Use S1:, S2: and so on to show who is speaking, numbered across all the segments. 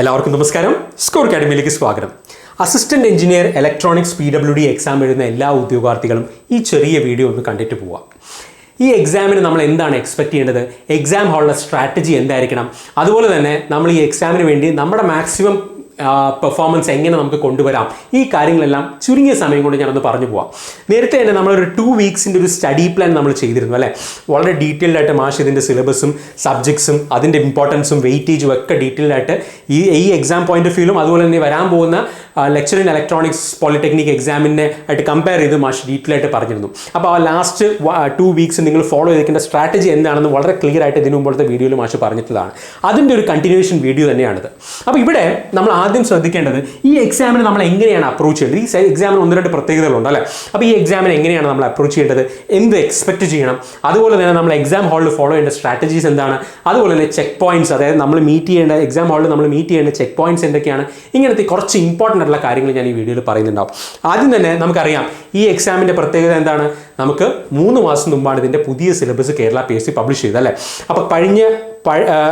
S1: എല്ലാവർക്കും നമസ്കാരം. സ്കോർ അക്കാഡമിയിലേക്ക് സ്വാഗതം. Assistant engineer electronics PWD exam എഴുതുന്ന എല്ലാ ഉദ്യോഗാർത്ഥികളും ഈ ചെറിയ വീഡിയോ ഒന്ന് കണ്ടിട്ട് പോവാം. ഈ എക്സാമിന് നമ്മൾ എന്താണ് എക്സ്പെക്ട് ചെയ്യേണ്ടത്, എക്സാം ഹാളിലെ സ്ട്രാറ്റജി എന്തായിരിക്കണം, അതുപോലെ തന്നെ നമ്മൾ ഈ എക്സാമിന് വേണ്ടി നമ്മുടെ മാക്സിമം പെർഫോമൻസ് എങ്ങനെ നമുക്ക് കൊണ്ടുവരാം, ഈ കാര്യങ്ങളെല്ലാം ചുരുങ്ങിയ സമയം കൊണ്ട് ഞാനൊന്ന് പറഞ്ഞു പോവാം. നേരത്തെ തന്നെ നമ്മളൊരു 2 വീക്സിൻ്റെ ഒരു സ്റ്റഡി പ്ലാൻ നമ്മൾ ചെയ്തിരുന്നു അല്ലേ. വളരെ ഡീറ്റെയിൽഡ് ആയിട്ട് മാഷ് ഇതിൻ്റെ സിലബസും സബ്ജക്ട്സും അതിൻ്റെ ഇമ്പോർട്ടൻസും വെയിറ്റേജും ഒക്കെ ഡീറ്റെയിൽഡ് ആയിട്ട് ഈ എക്സാം പോയിന്റ് ഓഫ് വ്യൂലും അതുപോലെ തന്നെ വരാൻ പോകുന്ന ലെക്ചർ ഇൻ ഇലക്ട്രോണിക്സ് പോളിടെക്നിക് എക്സാമിനെ ആയിട്ട് കമ്പയർ ചെയ്ത് മാഷ് ഡീറ്റെയിൽ ആയിട്ട് പറഞ്ഞിരുന്നു. അപ്പോൾ ആ ലാസ്റ്റ് 2 വീക്സ് നിങ്ങൾ ഫോളോ ചെയ്തിരിക്കേണ്ട സ്ട്രാറ്റജി എന്താണെന്ന് വളരെ ക്ലിയർ ആയിട്ട് ഇതിനു മുമ്പത്തെ വീഡിയോയിൽ മാഷ് പറഞ്ഞിട്ടുള്ളതാണ്. അതിൻ്റെ ഒരു കണ്ടിന്യൂവേഷൻ വീഡിയോ തന്നെയാണിത്. അപ്പോൾ ഇവിടെ നമ്മൾ ആദ്യം ശ്രദ്ധിക്കേണ്ടത് ഈ എക്സാമിന് നമ്മൾ എങ്ങനെയാണ് അപ്രോച്ച് ചെയ്യേണ്ടത്. ഈ എക്സാമിന് 1-2 പ്രത്യേകതകളുണ്ട് അല്ലേ. അപ്പോൾ ഈ എക്സാമിന് എങ്ങനെയാണ് നമ്മൾ അപ്രോച്ച് ചെയ്യേണ്ടത്, എന്ത് എക്സ്പെക്ട് ചെയ്യണം, അതുപോലെ തന്നെ നമ്മൾ എക്സാം ഹാളിൽ ഫോളോ ചെയ്യേണ്ട സ്ട്രാറ്റജീസ് എന്താണ്, അതുപോലെ തന്നെ ചെക്ക് പോയിന്റ്സ്, അതായത് നമ്മൾ മീറ്റ് ചെയ്യേണ്ട എക്സാം ഹാളിൽ നമ്മൾ മീറ്റ് ചെയ്യേണ്ട ചെക്ക് പോയിന്റ്സ് എന്തൊക്കെയാണ്, ഇങ്ങനത്തെ കുറച്ച് ഇമ്പോർട്ടൻ്റ് ആയിട്ടുള്ള കാര്യങ്ങൾ ഞാൻ ഈ വീഡിയോയിൽ പറയുന്നുണ്ടാവും. ആദ്യം തന്നെ നമുക്കറിയാം ഈ എക്സാമിൻ്റെ പ്രത്യേകത എന്താണ്. നമുക്ക് 3 മാസം മുമ്പാണ് ഇതിൻ്റെ പുതിയ സിലബസ് കേരള PSC പബ്ലിഷ് ചെയ്തത് അല്ലേ. അപ്പോൾ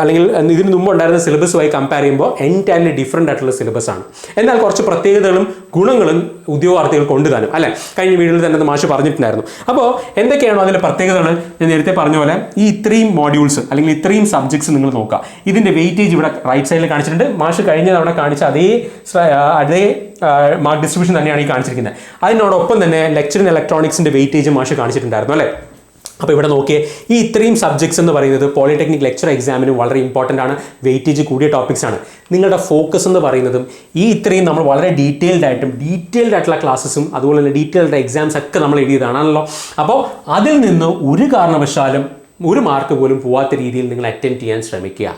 S1: അല്ലെങ്കിൽ ഇതിന് മുമ്പ് ഉണ്ടായിരുന്ന സിലബസുമായി കമ്പയർ ചെയ്യുമ്പോൾ എൻറ്റയർലി ഡിഫറെൻ്റ് ആയിട്ടുള്ള സിലബസ് ആണ്. എന്നാൽ കുറച്ച് പ്രത്യേകതകളും ഗുണങ്ങളും ഉദ്യോഗാർത്ഥികൾ കൊണ്ടുതാനും അല്ലേ. കഴിഞ്ഞ വീഡിയോയിൽ തന്നെ മാഷ് പറഞ്ഞിട്ടുണ്ടായിരുന്നു. അപ്പോൾ എന്തൊക്കെയാണോ അതിൻ്റെ പ്രത്യേകതകൾ ഞാൻ നേരത്തെ പറഞ്ഞ പോലെ ഈ ഇത്രയും മോഡ്യൂൾസ് അല്ലെങ്കിൽ ഇത്രയും സബ്ജക്ട്സ് നിങ്ങൾ നോക്കുക. ഇതിൻ്റെ വെയിറ്റേജ് ഇവിടെ റൈറ്റ് സൈഡിൽ കാണിച്ചിട്ടുണ്ട്. മാഷ് കഴിഞ്ഞ തവണ കാണിച്ച അതേ മാർക്ക് ഡിസ്ട്രിബ്യൂഷൻ തന്നെയാണ് ഈ കാണിച്ചിരിക്കുന്നത്. അതിനോടൊപ്പം തന്നെ ലെക്ചർ ഇൻ ഇലക്ട്രോണിക്സിൻ്റെ വെയിറ്റേജ് മാഷ് കാണിച്ചിട്ടുണ്ടായിരുന്നു അല്ലേ. അപ്പോൾ ഇവിടെ നോക്കിയേ, ഈ ഇത്രയും സബ്ജക്ട്സ് എന്ന് പറയുന്നത് പോളിടെക്നിക് ലെക്ചർ എക്സാമിന് വളരെ ഇമ്പോർട്ടൻ്റ് ആണ്, വെയിറ്റേജ് കൂടിയ ടോപ്പിക്സ് ആണ്. നിങ്ങളുടെ ഫോക്കസ് എന്ന് പറയുന്നതും ഈ ഇത്രയും നമ്മൾ വളരെ ഡീറ്റെയിൽഡ് ആയിട്ടുള്ള ക്ലാസ്സസും അതുപോലെ തന്നെ ഡീറ്റെയിൽഡ് എക്സാംസ് ഒക്കെ നമ്മൾ എഴുതിയതാണല്ലോ. അപ്പോൾ അതിൽ നിന്ന് ഒരു കാരണവശാലും 1 മാർക്ക് പോലും പോവാത്ത രീതിയിൽ നിങ്ങൾ അറ്റൻഡ് ചെയ്യാൻ ശ്രമിക്കുക.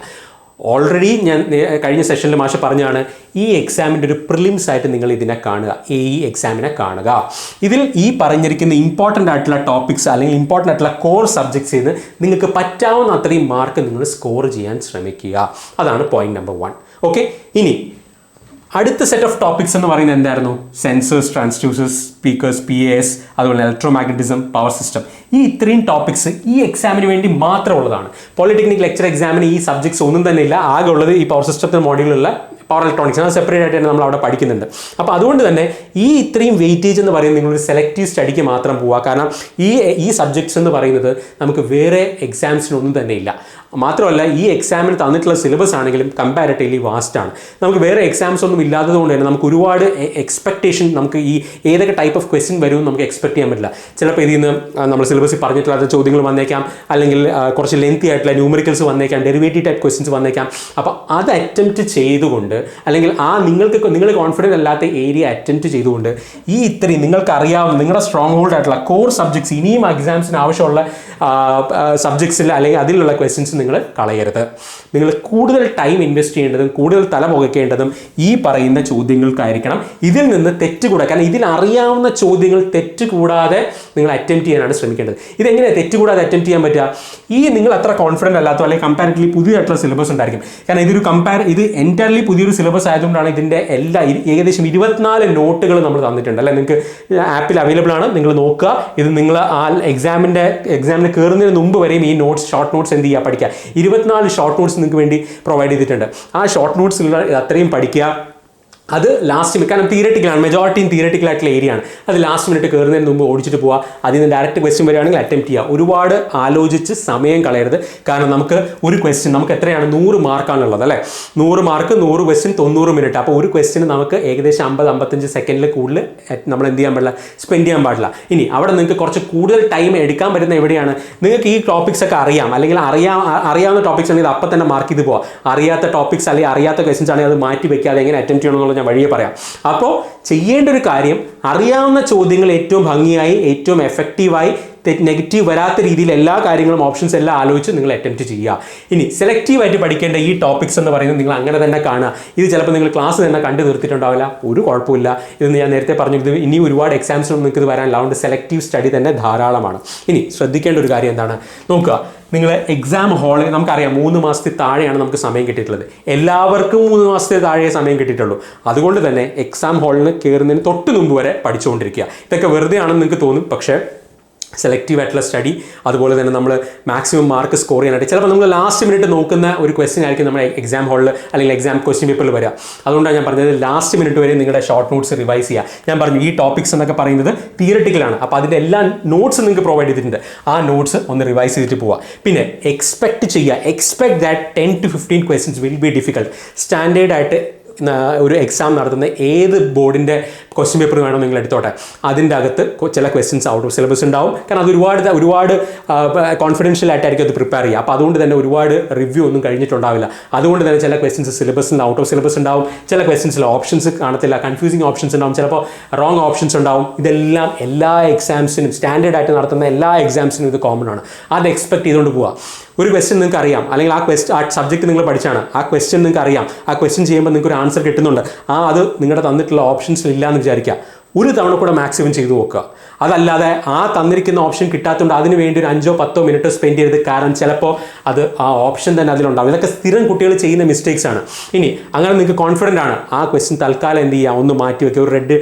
S1: ഓൾറെഡി ഞാൻ കഴിഞ്ഞ സെഷനിൽ മാഷ് പറഞ്ഞാണ് ഈ എക്സാമിൻ്റെ ഒരു പ്രിലിംസ് ആയിട്ട് നിങ്ങൾ ഇതിനെ കാണുക, ഈ എക്സാമിനെ കാണുക. ഇതിൽ ഈ പറഞ്ഞിരിക്കുന്ന ഇമ്പോർട്ടൻ്റ് ആയിട്ടുള്ള ടോപ്പിക്സ് അല്ലെങ്കിൽ ഇമ്പോർട്ടൻ്റ് ആയിട്ടുള്ള കോർ സബ്ജക്ട്സ് ചെയ്ത് നിങ്ങൾക്ക് പറ്റാവുന്ന അത്രയും മാർക്ക് നിങ്ങൾ സ്കോർ ചെയ്യാൻ ശ്രമിക്കുക. അതാണ് പോയിന്റ് നമ്പർ 1. ഓക്കെ, ഇനി അടുത്ത സെറ്റ് ഓഫ് ടോപ്പിക്സ് എന്ന് പറയുന്നത് എന്തായിരുന്നു? സെൻസേഴ്സ്, ട്രാൻസ്ഡ്യൂസേഴ്സ്, സ്പീക്കേഴ്സ്, PAS, അതുപോലെ ഇലക്ട്രോമാഗ്നറ്റിസം, പവർ സിസ്റ്റം. ഈ ഇത്രയും ടോപ്പിക്സ് ഈ എക്സാമിന് വേണ്ടി മാത്രമുള്ളതാണ്. പോളിടെക്നിക് ലെക്ചർ എക്സാമിന് ഈ സബ്ജക്ട്സ് ഒന്നും തന്നെ ഇല്ല. ആകെ ഉള്ളത് ഈ പവർ സിസ്റ്റത്തിന് മോഡ്യൂളിലുള്ള പവർ ഇലക്ട്രോണിക്സ്, അത് സെപ്പറേറ്റ് ആയിട്ട് തന്നെ നമ്മൾ അവിടെ പഠിക്കുന്നുണ്ട്. അപ്പോൾ അതുകൊണ്ട് തന്നെ ഈ ഇത്രയും വെയിറ്റേജ് എന്ന് പറയുന്നത് നിങ്ങളൊരു സെലക്റ്റീവ് സ്റ്റഡിക്ക് മാത്രം പോവുക. കാരണം ഈ സബ്ജക്ട്സ് എന്ന് പറയുന്നത് നമുക്ക് വേറെ എക്സാംസിനൊന്നും തന്നെ ഇല്ല. മാത്രമല്ല ഈ എക്സാമിന് തന്നിട്ടുള്ള സിലബസ് ആണെങ്കിലും കമ്പാരിറ്റീവ്ലി വാസ്റ്റ് ആണ്. നമുക്ക് വേറെ എക്സാംസ് ഒന്നും ഇല്ലാത്തത് കൊണ്ട് തന്നെ നമുക്ക് ഒരുപാട് എക്സ്പെക്ടേഷൻ, നമുക്ക് ഈ ഏതൊക്കെ ടൈപ്പ് ഓഫ് ക്വസ്റ്റ്യൻ വരും നമുക്ക് എക്സ്പെക്ട് ചെയ്യാൻ പറ്റില്ല. ചിലപ്പോൾ ഇതിൽ നിന്ന് നമ്മൾ സിലബസിൽ പറഞ്ഞിട്ടുള്ള ചോദ്യങ്ങൾ വന്നേക്കാം, അല്ലെങ്കിൽ കുറച്ച് ലെങ്തി ആയിട്ടുള്ള ന്യൂമറിക്കൽസ് വന്നേക്കാം, ഡെറിവേറ്റീവ് ടൈപ്പ് ക്വസ്റ്റ്യൻസ് വന്നേക്കാം. അപ്പോൾ അത് അറ്റംപ്റ്റ് ചെയ്തുകൊണ്ട് അല്ലെങ്കിൽ നിങ്ങൾ കോൺഫിഡൻറ്റ് അല്ലാത്ത ഏരിയ അറ്റംപ്റ്റ് ചെയ്തുകൊണ്ട് ഈ ഇത്രയും നിങ്ങൾക്ക് അറിയാവുന്ന നിങ്ങളുടെ സ്ട്രോങ് ഹോൾഡ് ആയിട്ടുള്ള കോർ സബ്ജക്ട്സ്, ഇനിയും എക്സാംസിന് ആവശ്യമുള്ള സബ്ജക്ട്സിൽ അല്ലെങ്കിൽ അതിലുള്ള ക്വസ്റ്റ്യൻസ് നിങ്ങൾ കളയരുത്. നിങ്ങൾ കൂടുതൽ ടൈം ഇൻവെസ്റ്റ് ചെയ്യേണ്ടതും കൂടുതൽ തല പുകയ്ക്കേണ്ടതും ഈ പറയുന്ന ചോദ്യങ്ങൾക്കായിരിക്കണം. ഇതിൽ നിന്ന് തെറ്റുകൂടാ, കാരണം ഇതിൽ അറിയാവുന്ന ചോദ്യങ്ങൾ തെറ്റുകൂടാതെ നിങ്ങൾ അറ്റംപ്റ്റ് ചെയ്യാനാണ് ശ്രമിക്കേണ്ടത്. ഇതെങ്ങനെയാണ് തെറ്റുകൂടാതെ അറ്റംപ്റ്റ് ചെയ്യാൻ പറ്റുക? ഈ നിങ്ങൾ അത്ര കോൺഫിഡൻറ്റ് അല്ലാത്തോ അല്ലെങ്കിൽ കമ്പാരിറ്റീവ്ലി പുതിയതായിട്ടുള്ള സിലബസ് ഉണ്ടായിരിക്കും. കാരണം ഇത് എൻറ്റയർലി പുതിയൊരു സിലബസ് ആയതുകൊണ്ടാണ് ഇതിൻ്റെ ഏകദേശം 24 നോട്ടുകൾ നമ്മൾ തന്നിട്ടുണ്ട് അല്ലേ. നിങ്ങൾക്ക് ആപ്പിൽ അവൈലബിൾ ആണ്, നിങ്ങൾ നോക്കുക. ഇത് നിങ്ങൾ ആ എക്സാമിന് കയറുന്നതിന് മുമ്പ് വരെയും ഈ ഷോർട്ട് നോട്ട്സ് എന്ത് ചെയ്യുക, പഠിക്കുക. 24 ഷോർട്ട് നോട്ട്സ് നിങ്ങൾക്ക് വേണ്ടി പ്രൊവൈഡ് ചെയ്തിട്ടുണ്ട്. ആ ഷോർട്ട് നോട്ട്സിലുള്ള അത്രയും പഠിക്കുക. അത് ലാസ്റ്റ്, കാരണം തിയററ്റിക്കലാണ്, മെജോറിറ്റിയും തിയററ്റിക്കൽ ആയിട്ടുള്ള ഏരിയ ആണ്. അത് ലാസ്റ്റ് മിനിറ്റ് കയറുന്നതിന് മുമ്പ് ഓടിച്ചിട്ട് പോവുക. അതിൽ നിന്ന് ഡയറക്റ്റ് ക്വസ്റ്റ്യൻ വരികയാണെങ്കിൽ അറ്റംപ്റ്റ് ചെയ്യുക. ഒരുപാട് ആലോചിച്ച് സമയം കളയരുത്. കാരണം നമുക്ക് ഒരു ക്വസ്റ്റ്യൻ നമുക്ക് എത്രയാണ്, 100 മാർക്കാണുള്ളത് അല്ലേ. 100 മാർക്ക്, 100 ക്വസ്റ്റ്യൻ, 90 മിനിറ്റ്. അപ്പോൾ ഒരു ക്വസ്റ്റ്യന് നമുക്ക് ഏകദേശം 50-55 സെക്കൻഡിൽ കൂടുതൽ നമ്മൾ എന്ത് ചെയ്യാൻ പാടില്ല, സ്പെൻഡ് ചെയ്യാൻ പാടില്ല. ഇനി അവിടെ നിങ്ങൾക്ക് കുറച്ച് കൂടുതൽ ടൈം എടുക്കാൻ പറ്റുന്ന എവിടെയാണ്, നിങ്ങൾക്ക് ഈ ടോപ്പിക്സ് ഒക്കെ അറിയാം, അല്ലെങ്കിൽ അറിയാവുന്ന ടോപ്പിക്സ് ആണെങ്കിൽ അപ്പം തന്നെ മാർക്ക് ചെയ്ത് പോവാം. അറിയാത്ത ടോപ്പിക്സ് അല്ലെങ്കിൽ അറിയാത്ത ക്വസ്റ്റ്യൻസ് ആണെങ്കിൽ അത് മാറ്റി വെക്കാതെ എങ്ങനെ അറ്റംപ്റ്റ് ചെയ്യണമെന്നുള്ള ഞാൻ വഴിയെ പറയാം. അപ്പോൾ ചെയ്യേണ്ട ഒരു കാര്യം, അറിയാവുന്ന ചോദ്യങ്ങൾ ഏറ്റവും ഭംഗിയായി ഏറ്റവും എഫക്റ്റീവായി നെഗറ്റീവ് വരാത്ത രീതിയിൽ എല്ലാ കാര്യങ്ങളും ഓപ്ഷൻസ് എല്ലാം ആലോചിച്ച് നിങ്ങൾ അറ്റംപ്റ്റ് ചെയ്യുക. ഇനി സെലക്റ്റീവായിട്ട് പഠിക്കേണ്ട ഈ ടോപ്പിക്സ് എന്ന് പറയുന്നത് നിങ്ങൾ അങ്ങനെ തന്നെ കാണുക. ഇത് ചിലപ്പോൾ നിങ്ങൾ ക്ലാസ് തന്നെ കണ്ടു തീർത്തിട്ടുണ്ടാവില്ല, ഒരു കുഴപ്പമില്ല. ഇത് ഞാൻ നേരത്തെ പറഞ്ഞിരുന്നത് ഇനി ഒരുപാട് എക്സാംസിനൊന്നും നിങ്ങൾക്ക് ഇത് വരാനില്ല. അതുകൊണ്ട് സെലക്റ്റീവ് സ്റ്റഡി തന്നെ ധാരാളമാണ്. ഇനി ശ്രദ്ധിക്കേണ്ട ഒരു കാര്യം എന്താണ് നോക്കുക, നിങ്ങൾ എക്സാം ഹാളിൽ നമുക്കറിയാം 3 മാസത്തിൽ താഴെയാണ് നമുക്ക് സമയം കിട്ടിയിട്ടുള്ളത്. എല്ലാവർക്കും 3 മാസത്തിൽ താഴെ സമയം കിട്ടിയിട്ടുള്ളൂ. അതുകൊണ്ട് തന്നെ എക്സാം ഹാളിൽ കയറുന്നതിന് തൊട്ട് മുമ്പ് വരെ പഠിച്ചുകൊണ്ടിരിക്കുക. ഇതൊക്കെ വെറുതെ ആണെന്ന് നിങ്ങൾക്ക് തോന്നും, പക്ഷേ സെലക്റ്റീവ് ആയിട്ടുള്ള സ്റ്റഡി, അതുപോലെ തന്നെ നമ്മൾ മാക്സിമം മാർക്ക് സ്കോർ ചെയ്യാനായിട്ട് ചിലപ്പോൾ നമ്മൾ ലാസ്റ്റ് മിനിറ്റ് നോക്കുന്ന ഒരു ക്വസ്റ്റ്യൻ ആയിരിക്കും നമ്മുടെ എക്സാം ഹാളിൽ അല്ലെങ്കിൽ എക്സാം ക്വസ്റ്റ്യൻ പേപ്പറിൽ വരിക. അതുകൊണ്ടാണ് ഞാൻ പറഞ്ഞത് ലാസ്റ്റ് മിനിറ്റ് വരെ നിങ്ങളുടെ ഷോർട്ട് നോട്ട്സ് റിവൈസ് ചെയ്യുക. ഞാൻ പറഞ്ഞു ഈ ടോപ്പിക്സ് എന്നൊക്കെ പറയുന്നത് തിയറിറ്റിക്കലാണ്, അപ്പോൾ അതിൻ്റെ എല്ലാ നോട്ട്സ് നിങ്ങൾക്ക് പ്രൊവൈഡ് ചെയ്തിട്ടുണ്ട്. ആ നോട്ട്സ് ഒന്ന് റിവൈസ് ചെയ്തിട്ട് പോവുക. പിന്നെ expect that 10 to 15 questions will be difficult. Standard ആയിട്ട് ഒരു എക്സാം നടത്തുന്ന ഏത് ബോർഡിൻ്റെ ക്വസ്റ്റ്യൻ പേപ്പർ വേണം നിങ്ങൾ എടുത്തോട്ടെ, അതിൻ്റെ അകത്ത് ചില ക്വസ്റ്റ്യൻസ് ഔട്ട് ഓഫ് സിലബസ് ഉണ്ടാവും. കാരണം അത് ഒരുപാട് കോൺഫിഡൻഷ്യൽ ആയിട്ടായിരിക്കും അത് പ്രിപ്പയർ ചെയ്യുക. അപ്പോൾ അതുകൊണ്ട് തന്നെ ഒരുപാട് റിവ്യൂ ഒന്നും കഴിഞ്ഞിട്ടുണ്ടാവില്ല. അതുകൊണ്ട് തന്നെ ചില ക്വസ്റ്റ്യൻസ് സിലബസിൽ ഔട്ട് ഓഫ് സിലബസ് ഉണ്ടാവും, ചില ക്വസ്റ്റ്യൻസിൽ ഓപ്ഷൻസ് കാണത്തില്ല, കൺഫ്യൂസിങ് ഓപ്ഷൻസ് ഉണ്ടാവും, ചിലപ്പോൾ റോങ് ഓപ്ഷൻസ് ഉണ്ടാവും. ഇതെല്ലാം എല്ലാ എക്സാംസിനും സ്റ്റാൻഡേർഡ് ആയിട്ട് നടത്തുന്ന എല്ലാ എക്സാംസിനും ഇത് കോമൺ ആണ്. അത് എക്സ്പെക്ട് ചെയ്തുകൊണ്ട് പോവുക. ഒരു ക്വസ്റ്റ്യൻ നിങ്ങൾക്ക് അറിയാം, അല്ലെങ്കിൽ ആ സബ്ജക്റ്റ് നിങ്ങൾ പഠിച്ചാണ്, ആ ക്വസ്റ്റ്യൻ നിങ്ങൾക്ക് അറിയാം, ആ ക്വസ്റ്റ്യൻ ചെയ്യുമ്പോൾ നിങ്ങൾക്ക് ഒരു ആൻസർ കിട്ടുന്നുണ്ട്, അത് നിങ്ങളുടെ തന്നിട്ടുള്ള ഓപ്ഷൻസിൽ ഇല്ലയെന്ന് വിചാരിക്കുക. ഒരു തവണ കൂടെ മാക്സിമം ചെയ്തു നോക്കുക. അതല്ലാതെ ആ തന്നിരിക്കുന്ന ഓപ്ഷൻ കിട്ടാത്തതുകൊണ്ട് അതിന് വേണ്ടി ഒരു 5-10 മിനിറ്റ് സ്പെൻഡ് ചെയ്ത്, കാരണം ചിലപ്പോൾ അത് ആ ഓപ്ഷൻ തന്നെ അതിലുണ്ടാവും. ഇതൊക്കെ സ്ഥിരം കുട്ടികൾ ചെയ്യുന്ന മിസ്റ്റേക്സ് ആണ്. ഇനി അങ്ങനെ നിങ്ങൾക്ക് കോൺഫിഡൻ്റ് ആണ്, ആ ക്വസ്റ്റ്യൻ തൽക്കാലം എന്ത് ചെയ്യുക, ഒന്ന് മാറ്റി വയ്ക്കുക, ഒരു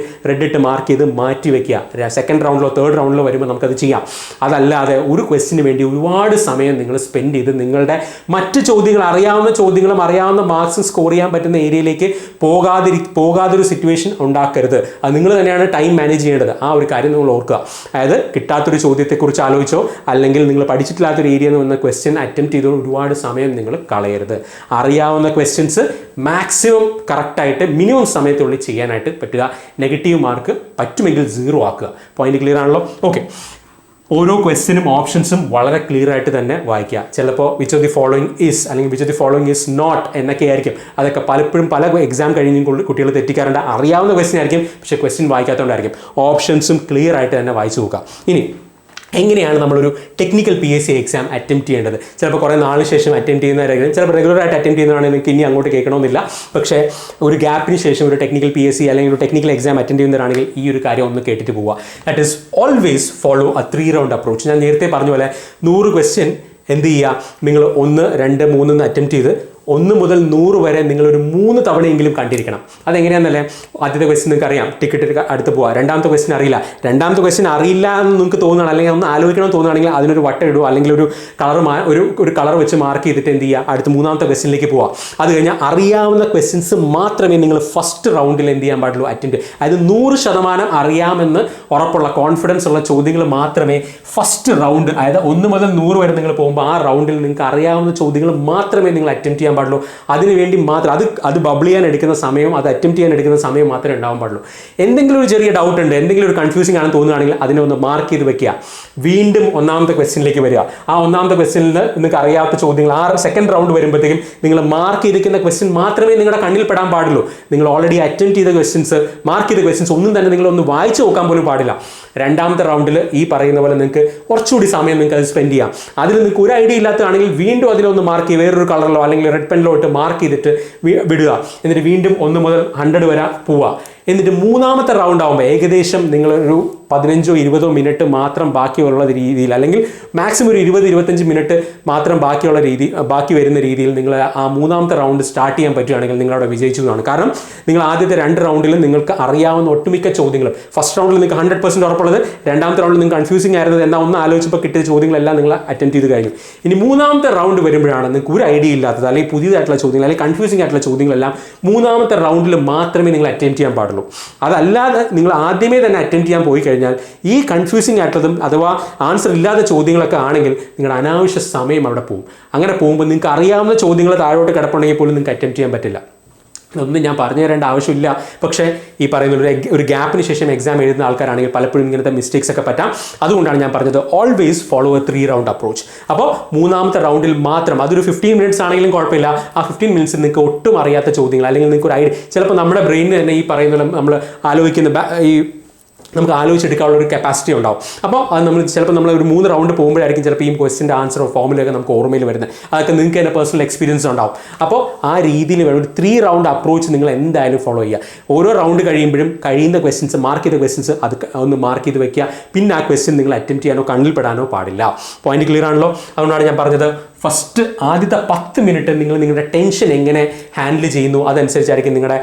S1: റെഡ് ഇട്ട് മാർക്ക് ചെയ്ത് മാറ്റി വയ്ക്കുക. സെക്കൻഡ് റൗണ്ടിലോ തേർഡ് റൗണ്ടിലോ വരുമ്പോൾ നമുക്കത് ചെയ്യാം. അതല്ലാതെ ഒരു ക്വസ്റ്റിന് വേണ്ടി ഒരുപാട് സമയം നിങ്ങൾ സ്പെൻഡ് ചെയ്ത് നിങ്ങളുടെ മറ്റ് ചോദ്യങ്ങൾ, അറിയാവുന്ന ചോദ്യങ്ങളും അറിയാവുന്ന മാർക്സും സ്കോർ ചെയ്യാൻ പറ്റുന്ന ഏരിയയിലേക്ക് പോകാതൊരു സിറ്റുവേഷൻ ഉണ്ടാക്കരുത്. അത് നിങ്ങൾ തന്നെയാണ് ടൈം മാനേജ് ചെയ്യേണ്ടത്. ആ ഒരു കാര്യം നിങ്ങൾ ഓർക്കുക. അതായത് കിട്ടാത്തൊരു ചോദ്യത്തെക്കുറിച്ച് ആലോചിച്ചോ അല്ലെങ്കിൽ നിങ്ങൾ പഠിച്ചിട്ടില്ലാത്തൊരു ഏരിയയിൽ നിന്ന് വന്ന ക്വസ്റ്റ്യൻ അറ്റംപ്റ്റ് ചെയ്തോ ഒരുപാട് സമയം നിങ്ങൾ കളയരുത്. അറിയാവുന്ന ക്വസ്റ്റ്യൻസ് മാക്സിമം കറക്റ്റായിട്ട് മിനിമം സമയത്തുള്ളിൽ ചെയ്യാനായിട്ട് പറ്റുക. നെഗറ്റീവ് മാർക്ക് പറ്റുമെങ്കിൽ 0 ആക്കുക. പോയിന്റ് ക്ലിയർ ആണല്ലോ? ഓക്കെ. ഓരോ ക്വസ്റ്റ്യനും ഓപ്ഷൻസും വളരെ ക്ലിയർ ആയിട്ട് തന്നെ വായിക്കുക. ചിലപ്പോൾ which of the following is അല്ലെങ്കിൽ which of the following is not എന്നൊക്കെ ആയിരിക്കും. അതൊക്കെ പലപ്പോഴും പല എക്സാം കഴിഞ്ഞും കുട്ടികൾ തെറ്റിക്കാറുണ്ട്. അറിയാവുന്ന ക്വസ്റ്റ്യൻ ആയിരിക്കും, പക്ഷേ ക്വസ്റ്റ്യൻ വായിക്കാത്തതുകൊണ്ടായിരിക്കും. ഓപ്ഷൻസും ക്ലിയർ ആയിട്ട് തന്നെ വായിച്ചു നോക്കുക. ഇനി എങ്ങനെയാണ് നമ്മളൊരു ടെക്നിക്കൽ PSC എക്സാം അറ്റംപ്റ്റ് ചെയ്യേണ്ടത്? ചിലപ്പോൾ കുറേ നാളിന് ശേഷം അറ്റംപ്റ്റ് ചെയ്യുന്നവരായിരിക്കും, ചിലപ്പോൾ റെഗുലറായിട്ട് അറ്റംപ്റ്റ് ചെയ്യുന്നതാണെങ്കിൽ നിങ്ങൾക്ക് ഇനി അങ്ങോട്ട് കേൾക്കണമെന്നില്ല. പക്ഷേ ഒരു ഗ്യാപ്പിന് ശേഷം ഒരു ടെക്നിക്കൽ PSC അല്ലെങ്കിൽ ഒരു ടെക്നിക്കൽ എക്സാം അറ്റൻഡ് ചെയ്യുന്നവരാണെങ്കിൽ ഈ ഒരു കാര്യം ഒന്ന് കേട്ടിട്ട് പോവുക. That is always follow a 3 round approach. ഞാൻ നേരത്തെ പറഞ്ഞ പോലെ 100 ക്വസ്റ്റ്യൻ എന്ത് ചെയ്യുക, നിങ്ങൾ 1, 2, 3 അറ്റംപ്റ്റ് ചെയ്ത് 1 മുതൽ 100 വരെ നിങ്ങളൊരു 3 തവണയെങ്കിലും കണ്ടിരിക്കണം. അതെങ്ങനെയാണെന്നല്ലേ, ആദ്യത്തെ ക്വസ്റ്റ്യൻ നിങ്ങൾക്ക് അറിയാം, ടിക്കറ്റ് അടുത്ത് പോവുക. രണ്ടാമത്തെ ക്വസ്റ്റ്യൻ അറിയില്ല എന്ന് നിങ്ങൾക്ക് തോന്നുകയാണ്, അല്ലെങ്കിൽ ഒന്ന് ആലോചിക്കണമെന്ന് തോന്നുകയാണെങ്കിൽ അതിനൊരു വട്ടം ഇടുക, അല്ലെങ്കിൽ ഒരു കളർ വെച്ച് മാർക്ക് ചെയ്തിട്ട് എന്ത് ചെയ്യുക, അടുത്ത 3ാമത്തെ ക്വസ്റ്റ്യനിലേക്ക് പോവുക. അത് കഴിഞ്ഞാൽ അറിയാവുന്ന ക്വസ്റ്റ്യൻസ് മാത്രമേ നിങ്ങൾ ഫസ്റ്റ് റൗണ്ടിൽ എന്ത് ചെയ്യാൻ പാടുള്ളൂ, അറ്റൻഡ്. അതായത് 100% അറിയാമെന്ന് ഉറപ്പുള്ള കോൺഫിഡൻസ് ഉള്ള ചോദ്യങ്ങൾ മാത്രമേ ഫസ്റ്റ് റൗണ്ട്, അതായത് 1 മുതൽ 100 വരെ നിങ്ങൾ പോകുമ്പോൾ ആ റൗണ്ടിൽ നിങ്ങൾക്ക് അറിയാവുന്ന ചോദ്യങ്ങൾ മാത്രമേ നിങ്ങൾ അറ്റംപ്റ്റ് ചെയ്യാൻ പാടുള്ളൂ. അതിനുവേണ്ടി മാത്രം അത് ബബിൾ ചെയ്യാൻ എടുക്കുന്ന സമയം, അത് അറ്റംപ്റ്റ് ചെയ്യാൻ എടുക്കുന്ന സമയം മാത്രമേ ഉണ്ടാവാൻ പാടുള്ളൂ. എന്തെങ്കിലും ഒരു ചെറിയ ഡൗട്ട് ഉണ്ട്, എന്തെങ്കിലും ഒരു കൺഫ്യൂസിംഗ് ആണെന്ന് തോന്നുകയാണെങ്കിൽ അതിനെ ഒന്ന് മാർക്ക് ചെയ്ത് വെക്കുക. വീണ്ടും 1ാമത്തെ ക്വസ്റ്റ്യനിലേക്ക് വരിക. ആ 1ാമത്തെ ക്വസ്റ്റ്യനിൽ നിങ്ങൾക്ക് അറിയാത്ത ചോദ്യങ്ങൾ ആ സെക്കൻഡ് റൗണ്ട് വരുമ്പോഴത്തേക്കും നിങ്ങൾ മാർക്ക് ചെയ്തിരിക്കുന്ന ക്വസ്റ്റ്യൻ മാത്രമേ നിങ്ങളുടെ കണ്ണിൽ പെടാൻ പാടുള്ളൂ. നിങ്ങൾ ഓൾറെഡി അറ്റംപ്റ്റ് ചെയ്ത ക്വസ്റ്റ്യൻസ്, മാർക്ക് ചെയ്ത ക്വസ്റ്റ്യൻസ് ഒന്നും തന്നെ നിങ്ങളൊന്ന് വായിച്ച് നോക്കാൻ പോലും പാടില്ല. 2ാമത്തെ റൗണ്ടിൽ ഈ പറയുന്ന പോലെ നിങ്ങൾക്ക് കുറച്ചുകൂടി സമയം നിങ്ങൾക്ക് അത് സ്പെൻഡ് ചെയ്യാം. അതിൽ നിങ്ങൾക്ക് ഒരു ഐഡിയ ഇല്ലാത്തതാണെങ്കിൽ വീണ്ടും അതിലൊന്ന് മാർക്ക് ചെയ്യുക, വേറൊരു കളറിലോ അല്ലെങ്കിൽ റെഡ് പെനിലോട്ട് മാർക്ക് ചെയ്തിട്ട് വിടുക. എന്നിട്ട് വീണ്ടും 1 മുതൽ 100 വരെ പോവുക. എന്നിട്ട് 3ാമത്തെ റൗണ്ട് ആകുമ്പോൾ ഏകദേശം നിങ്ങളൊരു 15-20 മിനിറ്റ് മാത്രം ബാക്കിയുള്ള രീതിയിൽ, അല്ലെങ്കിൽ മാക്സിമം ഒരു 20-25 മിനിറ്റ് മാത്രം ബാക്കി വരുന്ന രീതിയിൽ നിങ്ങൾ ആ 3ാമത്തെ റൗണ്ട് സ്റ്റാർട്ട് ചെയ്യാൻ പറ്റുകയാണെങ്കിൽ നിങ്ങളവിടെ വിജയിച്ചു എന്നാണ്. കാരണം നിങ്ങൾ ആദ്യത്തെ 2 റൗണ്ടിലും നിങ്ങൾക്ക് അറിയാവുന്ന ഒട്ടുമിക്ക ചോദ്യങ്ങളും, ഫസ്റ്റ് റൗണ്ടിൽ നിങ്ങൾക്ക് 100% ഉറപ്പുള്ളത്, 2ാമത്തെ റൗണ്ടിൽ നിങ്ങൾക്ക് കൺഫ്യൂസിംഗ് ആയിരുന്നത് എന്നാൽ ഒന്ന് ആലോചിച്ചപ്പോൾ കിട്ടിയ ചോദ്യങ്ങളെല്ലാം നിങ്ങൾ അറ്റൻഡ് ചെയ്ത് കഴിഞ്ഞു. ഇനി 3ാമത്തെ റൗണ്ട് വരുമ്പോഴാണ് നിങ്ങൾക്ക് ഒരു ഐഡിയ ഇല്ലാത്തത്, അല്ലെങ്കിൽ പുതിയതായിട്ടുള്ള ചോദ്യങ്ങൾ, അല്ലെങ്കിൽ കൺഫ്യൂസിംഗ് ആയിട്ടുള്ള ചോദ്യങ്ങളെല്ലാം 3ാമത്തെ റൗണ്ടിൽ മാത്രമേ നിങ്ങൾ അറ്റൻഡ് ചെയ്യാൻ പാടുള്ളൂ. അതല്ലാതെ നിങ്ങൾ ആദ്യമേ തന്നെ അറ്റൻഡ് ചെയ്യാൻ പോയി കഴിഞ്ഞാൽ ഈ കൺഫ്യൂസിംഗ് ആയിട്ടുള്ളതും അഥവാ ആൻസർ ഇല്ലാത്ത ചോദ്യങ്ങളൊക്കെ ആണെങ്കിൽ നിങ്ങളുടെ അനാവശ്യ സമയം അവിടെ പോകും. അങ്ങനെ പോകുമ്പോൾ നിങ്ങൾക്ക് അറിയാവുന്ന ചോദ്യങ്ങൾ താഴോട്ട് കിടപ്പുണ്ടെങ്കിൽ പോലും നിങ്ങൾക്ക് അറ്റൻഡ് ചെയ്യാൻ പറ്റില്ല. ഇതൊന്നും ഞാൻ പറഞ്ഞു തരേണ്ട ആവശ്യമില്ല. പക്ഷേ ഈ പറയുന്ന ഒരു ഗ്യാപ്പിന് ശേഷം എക്സാം എഴുതുന്ന ആൾക്കാരാണെങ്കിൽ പലപ്പോഴും ഇങ്ങനത്തെ മിസ്റ്റേക്സ് ഒക്കെ പറ്റാം. അതുകൊണ്ടാണ് ഞാൻ പറഞ്ഞത് always follow a 3 round approach. അപ്പോൾ 3ാമത്തെ റൗണ്ടിൽ മാത്രം, അതൊരു 15 മിനിറ്റ്സ് ആണെങ്കിലും കുഴപ്പമില്ല, ആ 15 മിനിറ്റ്സ് നിങ്ങൾക്ക് ഒട്ടും അറിയാത്ത ചോദ്യങ്ങൾ, അല്ലെങ്കിൽ നിങ്ങൾക്ക് ഒരു ഐഡിയ, ചിലപ്പോൾ നമ്മുടെ ബ്രെയിനിന് തന്നെ ഈ പറയുന്ന നമ്മൾ ആലോചിക്കുന്ന നമുക്ക് ആലോചിച്ചെടുക്കാനുള്ള ഒരു കപ്പാസിറ്റി ഉണ്ടാവും. അപ്പോൾ അത് നമ്മൾ ഒരു 3 റൗണ്ട് പോകുമ്പോഴായിരിക്കും ചിലപ്പോൾ ഈ ക്വസ്റ്റിൻ്റെ ആൻസറോ ഫോമിലൊക്കെ നമുക്ക് ഓർമ്മയിൽ വരുന്നത്. അതൊക്കെ നിങ്ങൾക്ക് തന്നെ പേഴ്സണൽ എക്സ്പീരിയൻസ് ഉണ്ടാവും. അപ്പോൾ ആ രീതിയിൽ വേണം ഒരു 3 റൗണ്ട് അപ്രോച്ച് നിങ്ങൾ എന്തായാലും ഫോളോ ചെയ്യുക. ഓരോ റൗണ്ട് കഴിയുമ്പോഴും കഴിയുന്ന ക്വസ്റ്റ്യൻസ്, മാർക്ക് ചെയ്ത ക്വസ്റ്റ്യൻസ് അത് ഒന്ന് മാർക്ക് ചെയ്ത് വെക്കുക. പിന്നെ ആ ക്വസ്റ്റ്യൻ നിങ്ങൾ അറ്റംപ്റ്റ് ചെയ്യാനോ കണ്ണിൽ പെടാനോ പാടില്ല. പോയിന്റ് ക്ലിയർ ആണല്ലോ? അതുകൊണ്ടാണ് ഞാൻ പറഞ്ഞത് ഫസ്റ്റ് ആദ്യത്തെ 10 മിനിറ്റ് നിങ്ങൾ നിങ്ങളുടെ ടെൻഷൻ എങ്ങനെ ഹാൻഡിൽ ചെയ്യുന്നു അതനുസരിച്ചായിരിക്കും നിങ്ങളുടെ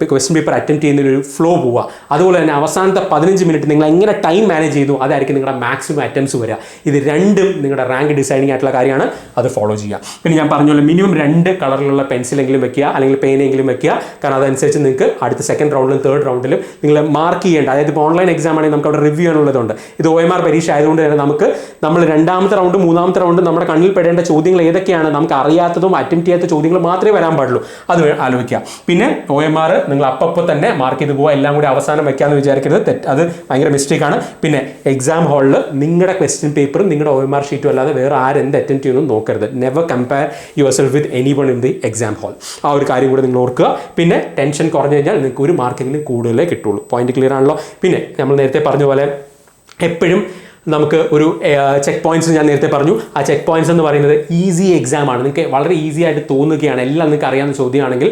S1: ക്വസ്റ്റ്യൻ പേപ്പർ അറ്റംപ്റ്റ് ചെയ്യുന്നൊരു ഫ്ലോ പോവുക. അതുപോലെ തന്നെ അവസാനത്തെ 15 മിനിറ്റ് നിങ്ങൾ എങ്ങനെ ടൈം മാനേജ് ചെയ്തു അതായിരിക്കും നിങ്ങളുടെ മാക്സിമം അറ്റംപ്റ്റ്സ് വരിക. ഇത് രണ്ടും നിങ്ങളുടെ റാങ്ക് ഡിസൈഡിങ് ആയിട്ടുള്ള കാര്യമാണ്, അത് ഫോളോ ചെയ്യുക. പിന്നെ ഞാൻ പറഞ്ഞ പോലെ മിനിമം 2 കളറിലുള്ള പെൻസിലെങ്കിലും വെക്കുക, അല്ലെങ്കിൽ പേനെങ്കിലും വെക്കുക. കാരണം അതനുസരിച്ച് നിങ്ങൾക്ക് അടുത്ത സെക്കൻഡ് റൗണ്ടിലും തേർഡ് റൗണ്ടിലും നിങ്ങൾ മാർക്ക് ചെയ്യേണ്ട, അതായത് ഇപ്പോൾ ഓൺലൈൻ എക്സാം ആണെങ്കിൽ നമുക്ക് അവിടെ റിവ്യൂ ചെയ്യാനുള്ളതുണ്ട്. ഇത് OMR പരീക്ഷ ആയതുകൊണ്ട് തന്നെ നമ്മൾ രണ്ടാമത്തെ റൗണ്ട് മൂന്നാമത്തെ റൗണ്ട് നമ്മുടെ കണ്ണിൽ പെടേണ്ട ചോദ്യങ്ങൾ ഏതൊക്കെയാണ്, നമുക്ക് അറിയാത്തതും അറ്റംപ്റ്റ് ചെയ്യാത്ത ചോദ്യങ്ങൾ മാത്രമേ വരാൻ പാടുള്ളൂ, അത് ആലോചിക്കുക. പിന്നെ OMR നിങ്ങൾ അപ്പോൾ തന്നെ മാർക്ക് ചെയ്ത് പോവുക, എല്ലാം കൂടി അവസാനം വെക്കാമെന്ന് വിചാരിക്കരുത്, അത് ഭയങ്കര മിസ്റ്റേക്കാണ്. പിന്നെ എക്സാം ഹാളിൽ നിങ്ങളുടെ ക്വസ്റ്റ്യൻ പേപ്പറും നിങ്ങളുടെ OMR ഷീറ്റും അല്ലാതെ വേറെ ആരെന്ത് അറ്റംപ്റ്റ് ചെയ്യുന്നു നോക്കരുത്. Never compare your self with anyone in the exam hall. ആ ഒരു കാര്യം കൂടെ നിങ്ങൾ ഓർക്കുക. പിന്നെ ടെൻഷൻ കുറഞ്ഞു കഴിഞ്ഞാൽ നിങ്ങൾക്ക് ഒരു മാർക്കെങ്കിലും കൂടുതലേ കിട്ടുള്ളൂ. പോയിന്റ് ക്ലിയർ ആണല്ലോ. പിന്നെ നമ്മൾ നേരത്തെ പറഞ്ഞ പോലെ എപ്പോഴും നമുക്ക് ഒരു ചെക്ക് പോയിന്റ്സ് ഞാൻ നേരത്തെ പറഞ്ഞു. ആ ചെക്ക് പോയിന്റ്സ് എന്ന് പറയുന്നത് ഈസി എക്സാം ആണ്, നിങ്ങൾക്ക് വളരെ ഈസി ആയിട്ട് തോന്നുകയാണ്, എല്ലാം നിങ്ങൾക്ക് അറിയാവുന്ന ചോദ്യമാണെങ്കിൽ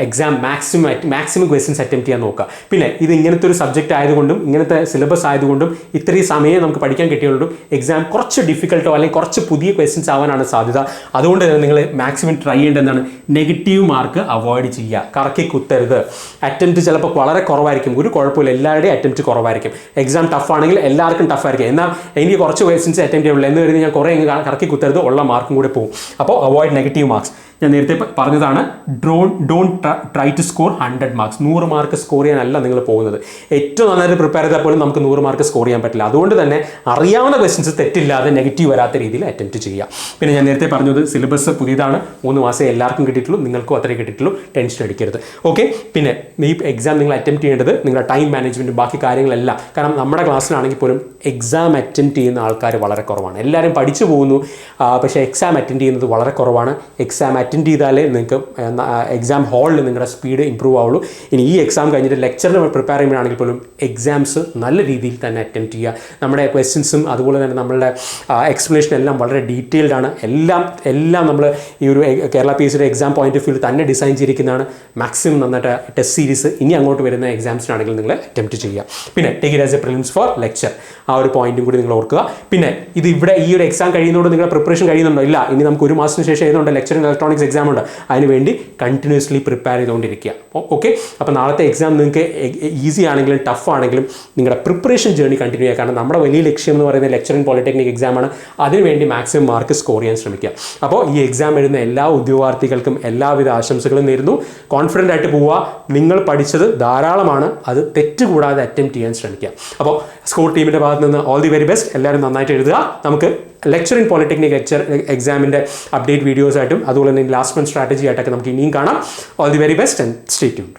S1: എക്സാം മാക്സിമം ക്വസ്റ്റ്യൻസ് അറ്റംപ്റ്റ് ചെയ്യാൻ നോക്കുക. പിന്നെ ഇത് ഇങ്ങനത്തെ ഒരു സബ്ജക്റ്റ് ആയതുകൊണ്ടും ഇങ്ങനത്തെ സിലബസ് ആയതുകൊണ്ടും ഇത്രയും സമയം നമുക്ക് പഠിക്കാൻ കിട്ടിയതുകൊണ്ടും എക്സാം കുറച്ച് ഡിഫിക്കൽട്ടോ അല്ലെങ്കിൽ കുറച്ച് പുതിയ ക്വസ്റ്റ്യൻസ് ആവാനാണ് സാധ്യത. അതുകൊണ്ട് തന്നെ നിങ്ങൾ മാക്സിമം ട്രൈ ചെയ്യേണ്ടതാണ് നെഗറ്റീവ് മാർക്ക് അവോയ്ഡ് ചെയ്യുക, കറക്കി കുത്തരുത്. അറ്റംപ്റ്റ് ചിലപ്പോൾ വളരെ കുറവായിരിക്കും, ഒരു കുഴപ്പമില്ല, എല്ലാവരുടെയും അറ്റംപ്റ്റ് കുറവായിരിക്കും. എക്സാം ടഫ് ആണെങ്കിൽ എല്ലാവർക്കും ടഫ് ആയിരിക്കും. എന്നാൽ എനിക്ക് കുറച്ച് ക്വസ്റ്റ്യൻസ് അറ്റംപ്റ്റ് ചെയ്യുള്ളൂ എന്ന് കരുതി ഞാൻ കുറേ കറക്കി കുത്തരുത്, ഉള്ള മാർക്കും കൂടെ പോകും. അപ്പോൾ അവോയ്ഡ് നെഗറ്റീവ് മാർക്സ്. ഞാൻ നേരത്തെ പറഞ്ഞതാണ്, don't try to score 100 marks. 100 mark score ചെയ്യാനല്ല നിങ്ങൾ പോകുന്നത്. ഏറ്റവും നന്നായിട്ട് പ്രിപ്പയർ ചെയ്താൽ പോലും നമുക്ക് 100 മാർക്ക് സ്കോർ ചെയ്യാൻ പറ്റില്ല. അതുകൊണ്ട് തന്നെ അറിയാവുന്ന ക്വസ്റ്റ്യൻസ് തെറ്റില്ലാതെ നെഗറ്റീവ് വരാത്ത രീതിയിൽ അറ്റംപ്റ്റ് ചെയ്യുക. പിന്നെ ഞാൻ നേരത്തെ പറഞ്ഞത് സിലബസ് പുതിയതാണ്, 3 മാസം എല്ലാവർക്കും കിട്ടിയിട്ടുള്ളൂ, നിങ്ങൾക്കും അത്രേ കിട്ടിയിട്ടുള്ളൂ, ടെൻഷൻ അടിക്കരുത്. ഓക്കെ. പിന്നെ ഈ എക്സാം നിങ്ങൾ അറ്റംപ്റ്റ് ചെയ്യേണ്ടത് നിങ്ങളുടെ ടൈം മാനേജ്മെൻറ്റും ബാക്കി കാര്യങ്ങളെല്ലാം. കാരണം നമ്മുടെ ക്ലാസ്സിലാണെങ്കിൽ പോലും എക്സാം അറ്റംപ്റ്റ് ചെയ്യുന്ന ആൾക്കാർ വളരെ കുറവാണ്. എല്ലാവരും പഠിച്ചു പോകുന്നു, പക്ഷേ എക്സാം അറ്റൻഡ് ചെയ്യുന്നത് വളരെ കുറവാണ്. എക്സാം അറ്റൻഡ് ചെയ്താലേ നിങ്ങൾക്ക് എക്സാം ഹാളിൽ നിങ്ങളുടെ സ്പീഡ് ഇമ്പ്രൂവ് ആവുള്ളൂ. ഇനി ഈ എക്സാം കഴിഞ്ഞിട്ട് ലെക്ചറിന് പ്രിപ്പയർ ചെയ്യുമ്പോഴാണെങ്കിൽ പോലും എക്സാംസ് നല്ല രീതിയിൽ തന്നെ അറ്റൻഡ് ചെയ്യുക. നമ്മുടെ ക്വസ്റ്റ്യൻസും അതുപോലെ തന്നെ നമ്മളുടെ എക്സ്പ്ലനേഷൻ എല്ലാം വളരെ ഡീറ്റെയിൽഡ് ആണ്. എല്ലാം നമ്മൾ ഈ ഒരു കേരള PSCയുടെ എക്സാം പോയിന്റ് ഓഫ് വ്യൂ തന്നെ ഡിസൈൻ ചെയ്തിരിക്കുന്നതാണ്. മാക്സിമം നന്നായിട്ട് ടെസ്റ്റ് സീരീസ് ഇനി അങ്ങോട്ട് വരുന്ന എക്സാംസിനാണെങ്കിൽ നിങ്ങൾ അറ്റംപ്റ്റ് ചെയ്യുക. പിന്നെ take it as a prelims for lecture, ആ ഒരു പോയിന്റും കൂടി നിങ്ങൾ ഓർക്കുക. പിന്നെ ഇത് ഇവിടെ ഈ ഒരു എക്സാം കഴിയുന്നതോടെ നിങ്ങളുടെ പ്രിപ്പറേഷൻ കഴിയുന്നുണ്ടോ? ഇല്ല, ഇനി നമുക്ക് 1 മാസത്തിന് ശേഷം ഏതുകൊണ്ട് ലെക്ചർ ഇൻ ഇലക്ട്രോണിക്സ് എക്സാം ഉണ്ട്, അതിനുവേണ്ടി കണ്ടിന്യൂസ്ലി പ്രിപ്പയർ ചെയ്തുകൊണ്ടിരിക്കുക. ഓക്കെ. അപ്പോൾ നാളത്തെ എക്സാം നിങ്ങൾക്ക് ഈസി ആണെങ്കിലും ടഫ് ആണെങ്കിലും നിങ്ങളുടെ പ്രിപ്പറേഷൻ ജേർണി കണ്ടിന്യൂ ചെയ്യുക. കാരണം നമ്മുടെ വലിയ ലക്ഷ്യം എന്ന് പറയുന്നത് ലെക്ചർ ഇൻ പോളിടെക്നിക് എക്സാമാണ്. അതിനുവേണ്ടി മാക്സിമം മാർക്ക് സ്കോർ ചെയ്യാൻ ശ്രമിക്കുക. അപ്പോൾ ഈ എക്സാം എഴുതുന്ന എല്ലാ ഉദ്യോഗാർത്ഥികൾക്കും എല്ലാവിധ ആശംസകളും നേരുന്നു. കോൺഫിഡൻ്റ് ആയിട്ട് പോവുക. നിങ്ങൾ പഠിച്ചത് ധാരാളമാണ്, അത് തെറ്റുകൂടാതെ അറ്റംപ്റ്റ് ചെയ്യാൻ ശ്രമിക്കുക. അപ്പോൾ സ്കൂൾ ടീമിൻ്റെ ഭാഗത്ത് നിന്ന് ഓൾ ദി വെരി ബെസ്റ്റ്. എല്ലാവരും നന്നായിട്ട് എഴുതുക. നമുക്ക് ലെക്ചർ ഇൻ പോളിടെക്നിക് എക്സാമിൻ്റെ അപ്ഡേറ്റ് വീഡിയോസായിട്ടും അതുപോലെ തന്നെ ലാസ്റ്റ് മന്ത് സ്ട്രാറ്റജി ആയിട്ടൊക്കെ നമുക്ക് ഇനിയും കാണാം. All the very best and stay tuned.